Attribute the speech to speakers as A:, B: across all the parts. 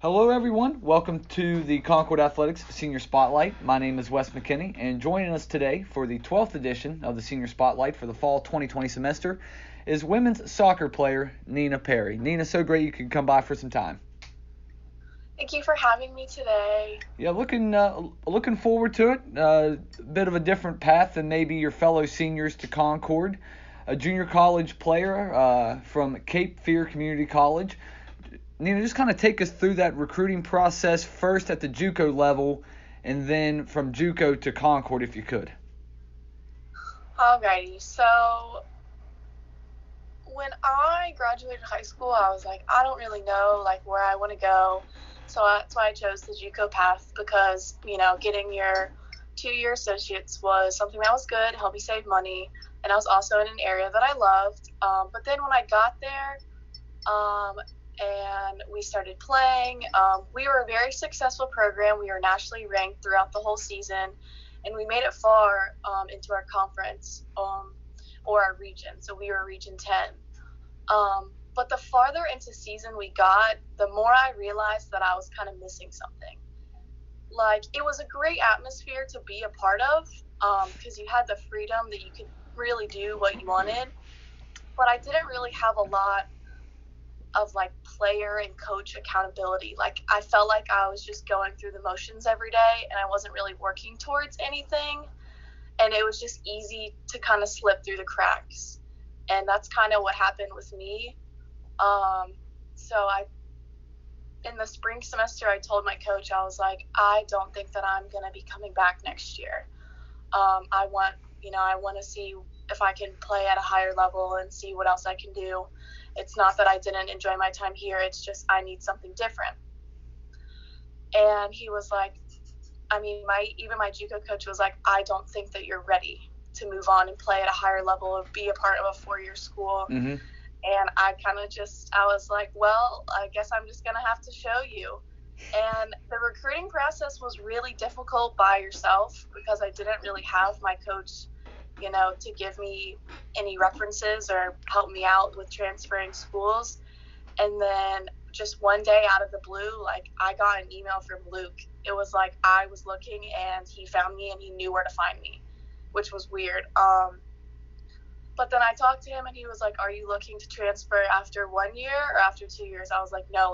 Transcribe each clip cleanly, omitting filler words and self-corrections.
A: Hello, everyone. Welcome to the Concord Athletics Senior Spotlight. My name is Wes McKinney, and joining us today for the 12th edition of the Senior Spotlight for the fall 2020 semester is women's soccer player Nina Perry. Nina, so great you could come by for some time.
B: Thank you for having me today.
A: Yeah, looking forward to it. A bit of a different path than maybe your fellow seniors to Concord. A junior college player from Cape Fear Community College. Nina, just kind of take us through that recruiting process first at the JUCO level and then from JUCO to Concord if you could.
B: Alrighty, so when I graduated high school, I was like, I don't really know where I want to go. So that's why I chose the JUCO path because, getting your 2-year associates was something that was good, helped me save money, and I was also in an area that I loved. But then when I got there, and we started playing. We were a very successful program. We were nationally ranked throughout the whole season, and we made it far into our conference or our region. So we were Region 10. But the farther into season we got, the more I realized that I was kind of missing something. It was a great atmosphere to be a part of because you had the freedom that you could really do what you wanted. But I didn't really have a lot of player and coach accountability. I felt like I was just going through the motions every day and I wasn't really working towards anything, and it was just easy to kind of slip through the cracks, and that's kind of what happened with me. So in the spring semester, I told my coach, I was like, I don't think that I'm going to be coming back next year. I want to see if I can play at a higher level and see what else I can do. It's not that I didn't enjoy my time here. It's just I need something different. And he was like, even my JUCO coach was like, I don't think that you're ready to move on and play at a higher level or be a part of a 4-year school.
A: Mm-hmm.
B: And I was like, well, I guess I'm just going to have to show you. And the recruiting process was really difficult by yourself because I didn't really have my coach to give me any references or help me out with transferring schools. And then just one day out of the blue, I got an email from Luke. It was like I was looking and he found me and he knew where to find me, which was weird. But then I talked to him and he was like, are you looking to transfer after 1 year or after 2 years? I was like, no,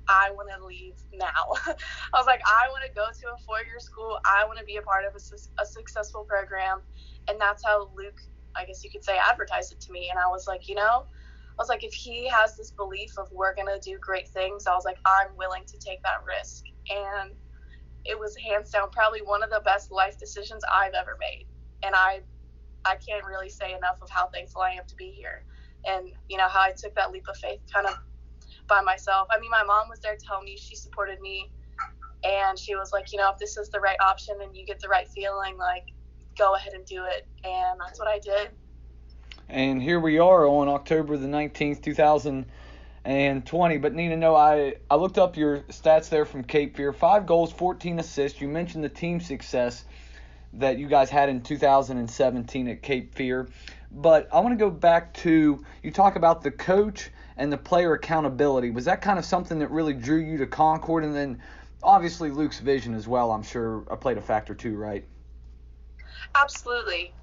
B: I want to leave now. I was like, I want to go to a 4-year school. I want to be a part of a successful program. And that's how Luke, I guess you could say, advertised it to me. And I was like, if he has this belief of we're going to do great things, I was like, I'm willing to take that risk. And it was hands down probably one of the best life decisions I've ever made. And I can't really say enough of how thankful I am to be here. And, how I took that leap of faith kind of by myself. My mom was there to help me. She supported me. And she was like, if this is the right option and you get the right feeling, go ahead and do it. And that's what I did.
A: And here we are on October the 19th, 2020. But Nina, no, I looked up your stats there from Cape Fear. 5 goals, 14 assists. You mentioned the team success that you guys had in 2017 at Cape Fear. But I want to go back to, you talk about the coach and the player accountability. Was that kind of something that really drew you to Concord? And then obviously Luke's vision as well, I'm sure, played a factor too, right?
B: Absolutely.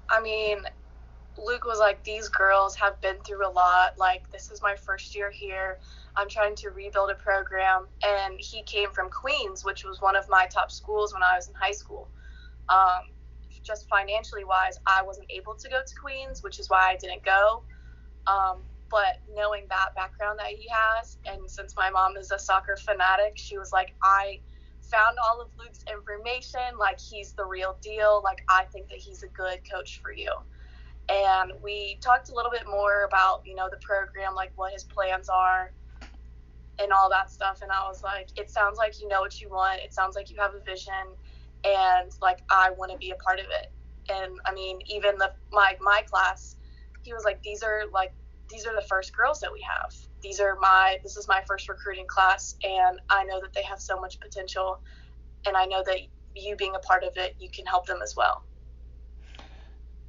B: Luke was like, these girls have been through a lot. This is my first year here. I'm trying to rebuild a program. And he came from Queens, which was one of my top schools when I was in high school. Just financially wise, I wasn't able to go to Queens, which is why I didn't go. But knowing that background that he has, and since my mom is a soccer fanatic, she was like, I found all of Luke's information. He's the real deal. I think that he's a good coach for you. And we talked a little bit more about, the program, what his plans are and all that stuff. And I was like, it sounds like you know what you want. It sounds like you have a vision. And, I want to be a part of it. And, even my class, he was like, these are the first girls that we have. This is my first recruiting class, and I know that they have so much potential, and I know that you being a part of it, you can help them as well.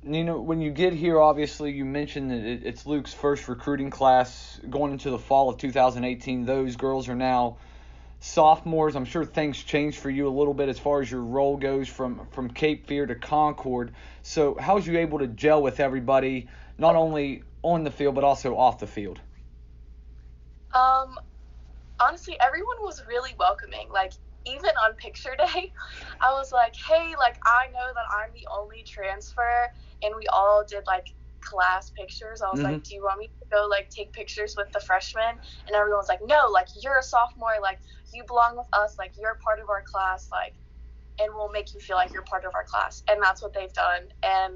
A: When you get here, obviously, you mentioned that it's Luke's first recruiting class going into the fall of 2018. Those girls are now sophomores. I'm sure things changed for you a little bit as far as your role goes from Cape Fear to Concord. So how was you able to gel with everybody, not only on the field but also off the field?
B: Honestly, everyone was really welcoming. Like, even on picture day, I was like, hey, like, I know that I'm the only transfer, and we all did, like, class pictures. I was like, do you want me to go, like, take pictures with the freshmen? And everyone was like, no, like, you're a sophomore, like, you belong with us, like, you're part of our class, like, and we'll make you feel like you're part of our class. And that's what they've done. And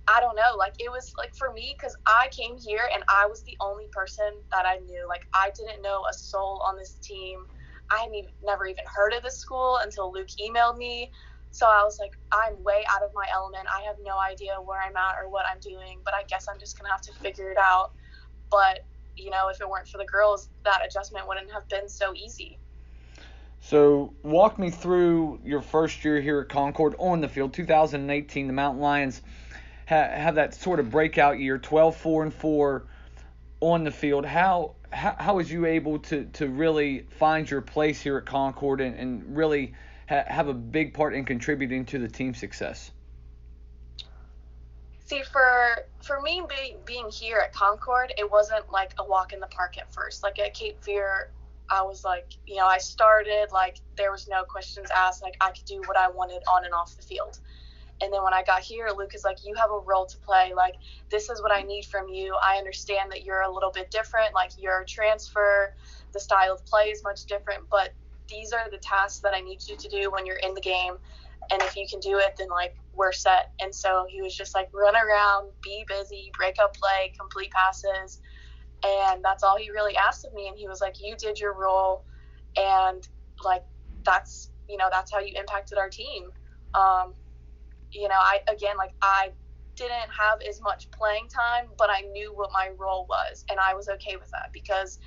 B: I don't know, like, it was, like, for me, because I came here and I was the only person that I knew. Like, I didn't know a soul on this team. I had never even heard of this school until Luke emailed me. So I was like, I'm way out of my element. I have no idea where I'm at or what I'm doing, but I guess I'm just going to have to figure it out. But, you know, if it weren't for the girls, that adjustment wouldn't have been so easy.
A: So walk me through your first year here at Concord on the field. 2018, the Mountain Lions have that sort of breakout year, 12-4-4 on the field. How was you able to really find your place here at Concord and really have a big part in contributing to the team's success?
B: See, for me being here at Concord, it wasn't like a walk in the park at first. Like at Cape Fear, I was like, you know, I started, like, there was no questions asked. Like, I could do what I wanted on and off the field. And then when I got here, Luke is like, you have a role to play. Like, this is what I need from you. I understand that you're a little bit different. Like, you're a transfer. The style of play is much different. But these are the tasks that I need you to do when you're in the game. And if you can do it, then, like, we're set. And so he was just like, run around, be busy, break up play, complete passes. And that's all he really asked of me. And he was like, you did your role. And, like, that's how you impacted our team. You know, I didn't have as much playing time, but I knew what my role was, and I was okay with that because,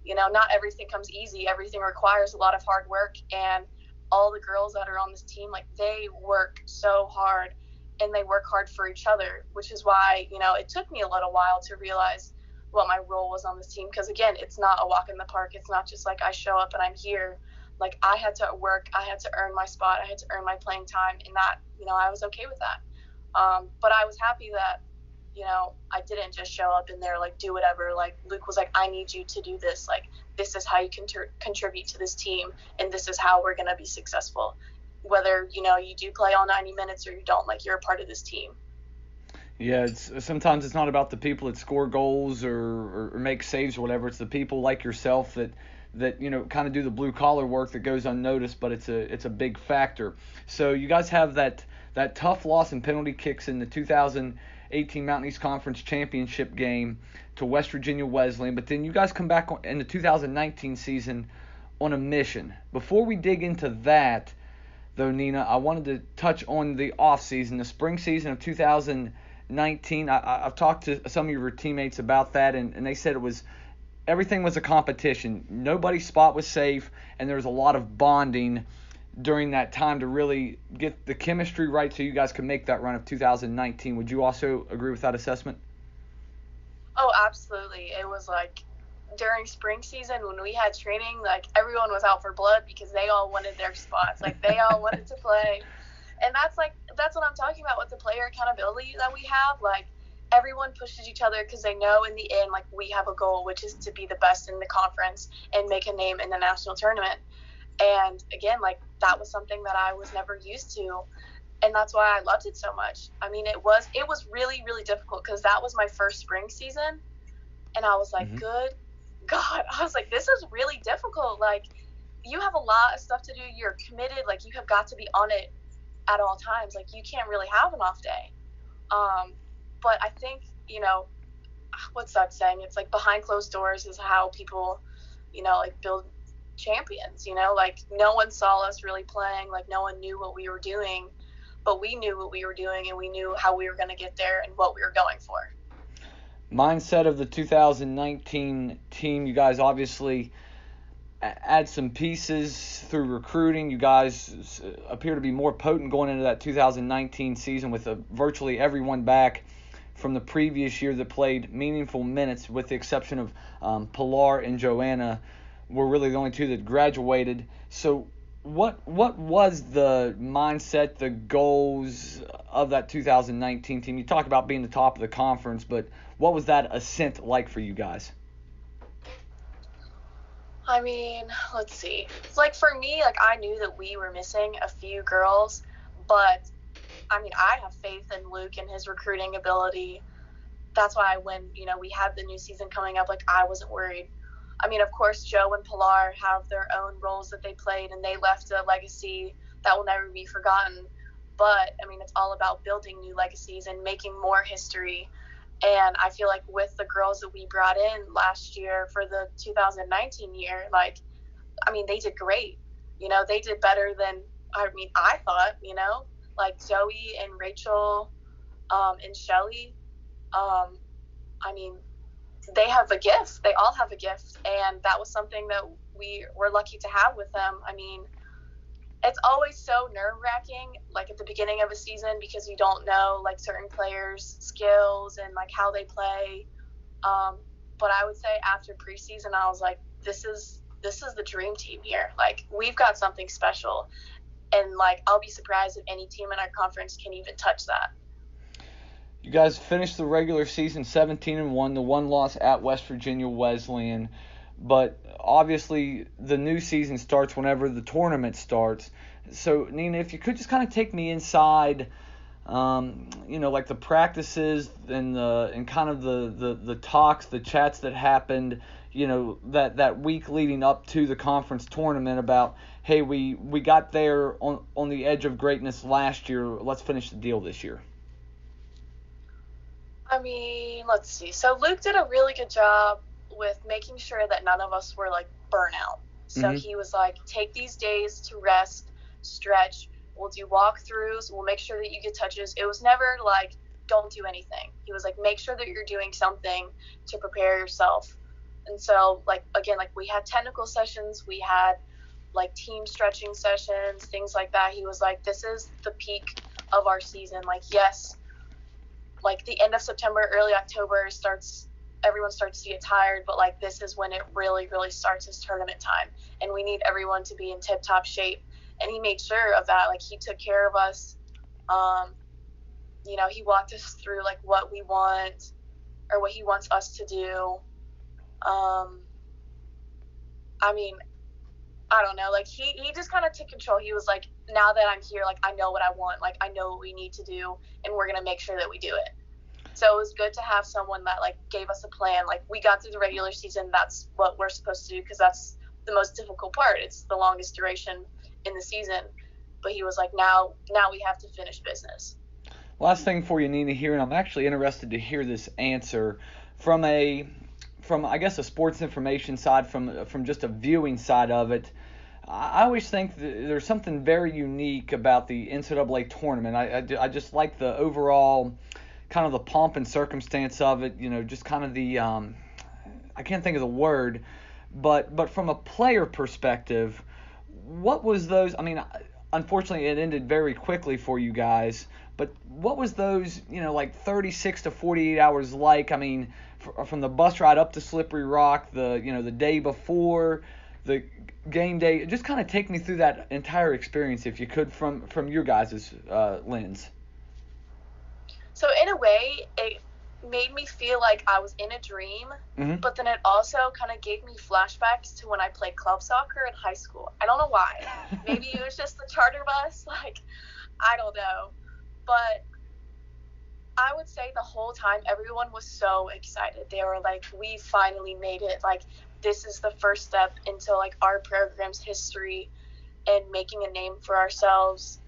B: you know, not everything comes easy. Everything requires a lot of hard work, and all the girls that are on this team, like, they work so hard, and they work hard for each other, which is why, you know, it took me a little while to realize what my role was on this team because, again, it's not a walk in the park. It's not just like I show up and I'm here. Like, I had to work, I had to earn my spot, I had to earn my playing time, and that, you know, I was okay with that. But I was happy that, you know, I didn't just show up in there, like, do whatever. Like, Luke was like, I need you to do this. Like, this is how you can contribute to this team, and this is how we're going to be successful. Whether, you know, you do play all 90 minutes or you don't, like, you're a part of this team.
A: Yeah, sometimes it's not about the people that score goals or make saves or whatever. It's the people like yourself that you know, kind of do the blue collar work that goes unnoticed, but it's a big factor. So you guys have that tough loss in penalty kicks in the 2018 Mountain East Conference Championship game to West Virginia Wesleyan, but then you guys come back in the 2019 season on a mission. Before we dig into that, though, Nina, I wanted to touch on the off season, the spring season of 2019. I've talked to some of your teammates about that, and they said everything was a competition. Nobody's spot was safe, and there was a lot of bonding during that time to really get the chemistry right so you guys could make that run of 2019. Would you also agree with that assessment?
B: Oh, absolutely. It was like during spring season when we had training, like, everyone was out for blood because they all wanted their spots. Like, they all wanted to play. And that's what I'm talking about with the player accountability that we have. Like, everyone pushes each other because they know in the end, like, we have a goal, which is to be the best in the conference and make a name in the national tournament. And again, like, that was something that I was never used to, and that's why I loved it so much. I mean, it was really, really difficult because that was my first spring season, and I was like, good God, I was like, this is really difficult. Like, you have a lot of stuff to do. You're committed. Like, you have got to be on it at all times. Like, you can't really have an off day. But I think, you know, what's that saying? It's like behind closed doors is how people, you know, like, build champions, you know, like, no one saw us really playing. Like, no one knew what we were doing, but we knew what we were doing, and we knew how we were going to get there and what we were going for.
A: Mindset of the 2019 team, you guys obviously add some pieces through recruiting. You guys appear to be more potent going into that 2019 season with virtually everyone back from the previous year that played meaningful minutes, with the exception of Pilar and Joanna. were really the only two that graduated. So what was the mindset, the goals of that 2019 team? You talk about being the top of the conference, but what was that ascent like for you guys?
B: I mean, let's see. It's like for me, like I knew that we were missing a few girls, but I mean, I have faith in Luke and his recruiting ability. That's why when, we had the new season coming up, like I wasn't worried. I mean, of course, Joe and Pilar have their own roles that they played, and they left a legacy that will never be forgotten. But, I mean, it's all about building new legacies and making more history. And I feel like with the girls that we brought in last year for the 2019 year, like, I mean, they did great. They did better than, I thought, like Zoe and Rachel and Shelly. I mean, they have a gift. They all have a gift. And that was something that we were lucky to have with them. I mean, it's always so nerve-wracking, like at the beginning of a season, because you don't know like certain players' skills and like how they play. But I would say after preseason, I was like, this is the dream team here. Like we've got something special, and like I'll be surprised if any team in our conference can even touch that.
A: You guys finished the regular season 17-1, the one loss at West Virginia Wesleyan. But obviously the new season starts whenever the tournament starts. So, Nina, if you could just kind of take me inside, like the practices and kind of the talks, the chats that happened, that week leading up to the conference tournament about, hey, we got there on the edge of greatness last year. Let's finish the deal this year.
B: I mean, let's see. So Luke did a really good job with making sure that none of us were like burnout. So he was like, take these days to rest, stretch. We'll do walkthroughs. We'll make sure that you get touches. It was never like, don't do anything. He was like, make sure that you're doing something to prepare yourself. And so like, again, like we had technical sessions, we had like team stretching sessions, things like that. He was like, this is the peak of our season. Like, yes, like the end of September, early October everyone starts to get tired, but like this is when it really, really starts as tournament time, and we need everyone to be in tip-top shape. And he made sure of that. Like he took care of us. He walked us through like what we want or what he wants us to do. I mean, I don't know. Like he just kind of took control. He was like, now that I'm here, like I know what I want. Like I know what we need to do, and we're gonna make sure that we do it. So it was good to have someone that like gave us a plan. Like we got through the regular season. That's what we're supposed to do because that's the most difficult part. It's the longest duration in the season. But he was like, now we have to finish business.
A: Last thing for you, Nina, here, and I'm actually interested to hear this answer from I guess a sports information side, from just a viewing side of it. I always think that there's something very unique about the NCAA tournament. I just like the overall kind of the pomp and circumstance of it, just kind of the I can't think of the word, but from a player perspective, what was those? I mean, unfortunately, it ended very quickly for you guys. But what was those, like 36 to 48 hours like? I mean, from the bus ride up to Slippery Rock, the day before, the game day. Just kind of take me through that entire experience, if you could, from your guys' lens.
B: So in a way, it made me feel like I was in a dream, but then it also kind of gave me flashbacks to when I played club soccer in high school. I don't know why. Maybe it was just the charter bus. Like, I don't know. But I would say the whole time everyone was so excited. They were like, we finally made it. Like, this is the first step into like our program's history and making a name for ourselves.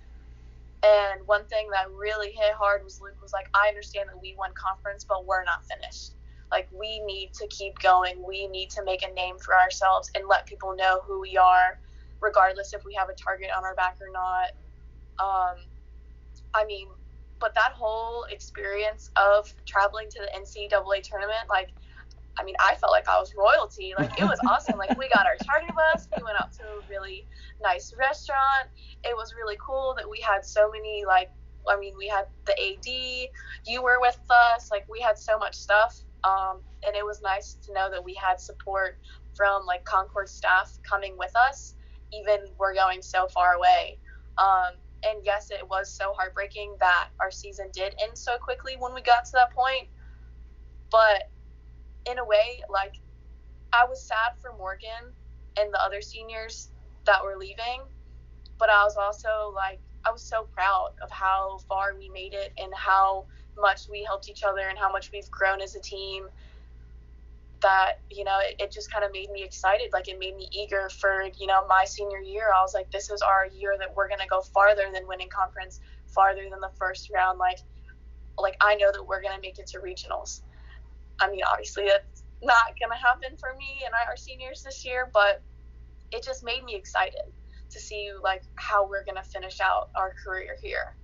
B: And one thing that really hit hard was Luke was like, I understand that we won conference, but we're not finished. Like, we need to keep going. We need to make a name for ourselves and let people know who we are, regardless if we have a target on our back or not. But that whole experience of traveling to the NCAA tournament, like, I felt like I was royalty. Like, it was awesome. Like, we got our charter bus. We went out to a really nice restaurant. It was really cool that we had so many, we had the AD. You were with us. Like, we had so much stuff. And it was nice to know that we had support from like Concord staff coming with us, even we're going so far away. And yes, it was so heartbreaking that our season did end so quickly when we got to that point. But in a way, like, I was sad for Morgan and the other seniors that were leaving, but I was also like, I was so proud of how far we made it and how much we helped each other and how much we've grown as a team, that, you know, it just kind of made me excited. Like, it made me eager for, you know, my senior year. I was like, this is our year that we're going to go farther than winning conference, farther than the first round. Like I know that we're going to make it to regionals. I mean, obviously that's not going to happen for me and our seniors this year, but it just made me excited to see like how we're going to finish out our career here.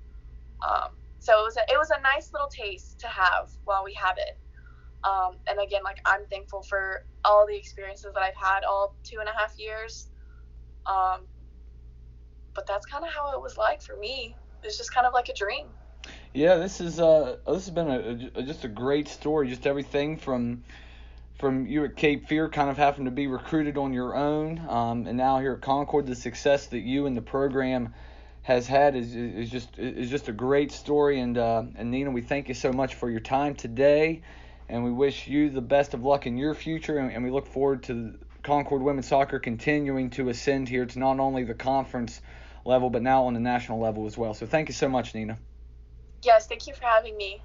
B: So it was a nice little taste to have while we have it. And again, like, I'm thankful for all the experiences that I've had all 2.5 years. But that's kind of how it was like for me. It was just kind of like a dream.
A: Yeah, this has been just a great story. Just everything from you at Cape Fear, kind of having to be recruited on your own, and now here at Concord, the success that you and the program has had is just a great story. And Nina, we thank you so much for your time today, and we wish you the best of luck in your future. And we look forward to Concord women's soccer continuing to ascend here to not only the conference level but now on the national level as well. So thank you so much, Nina.
B: Yes, thank you for having me.